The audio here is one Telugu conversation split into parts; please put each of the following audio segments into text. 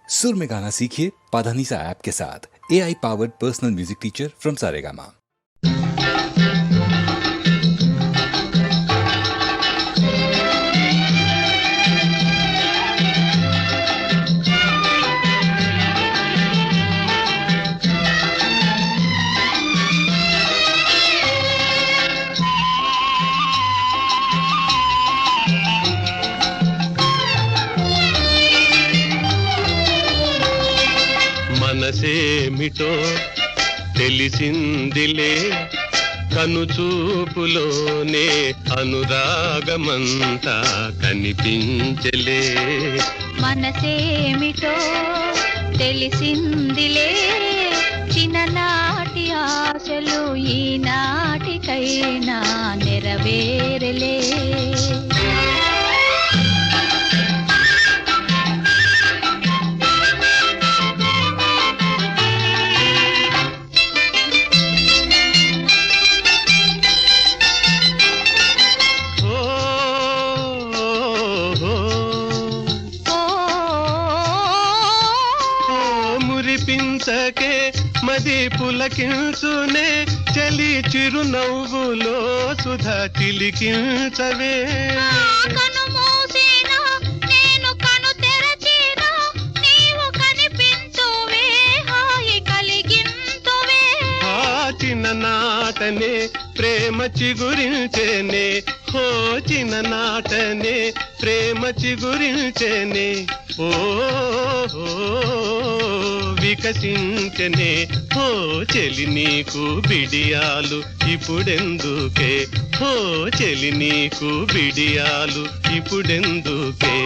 सुर में गाना सीखिए पाधानीसा ऐप के साथ। AI powered personal music teacher from Saregama. మనసేమిటో తెలిసిందిలే కనుచూపులోనే అనురాగమంతా కనిపించలే. మనసేమిటో తెలిసిందిలే చిన్ననాటి ఆశలు ఈనాటికైనా నెరవేరలే. మురిపించకే మది పులకించునే చలి చిరునవ్వులో సుధా చిలికించవే. కను మూసినా నేను కను తెరచినా నీవు కనిపించువే హాయి కలిగింతువే. ఆ చిన్ననాటనే ప్రేమ చిగురించేనే, ఓ చిన్ననాటనే ప్రేమ చిగురించేనే, ఓ వికసించనే. ఓ చెలి నీకు బిడియాలు ఇప్పుడెందుకే, ఓ చెలి నీకు బిడియాలు ఇప్పుడెందుకే.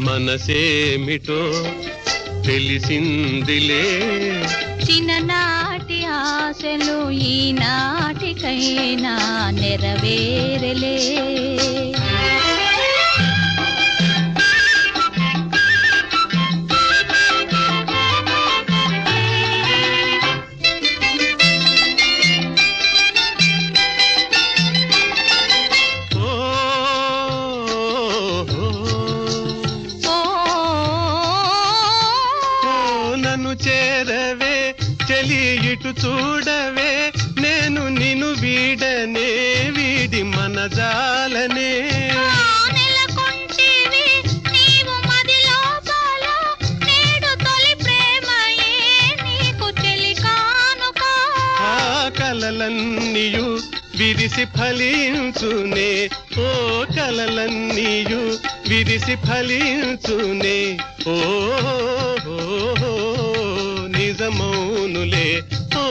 మనసేమిటో తెలిసిందిలే చిన్ననాటి ఆశలు ఈనాటికైనా నెరవేరలే. నన్ను చేరవే చెలి ఇటు చూడవే, నేను నిన్ను వీడనే వీడి మనజాలనే. నెలకొంటివి నీవు మది లోపల నేడు తొలి ప్రేమయే నీకు చెలి కానుక. ఆ కలలన్నీయు విరిసి ఫలించునే, ఓ కలలన్నీయు విరిసి ఫలించునే, ఓ నిజమౌనులే. ఓ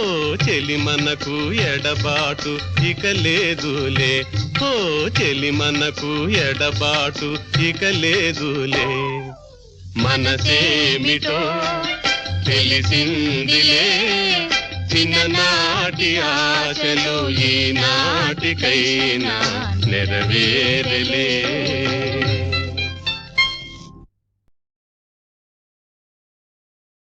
చెలి మనకు ఎడబాటు ఇక లేదులే, ఓ చెలి మనకు ఎడబాటు ఇక లేదులే. మనసేమిటో తెలిసిందిలే చిన్ననాటి ఆశలు ఈనాటికైనా నెరవేరలే.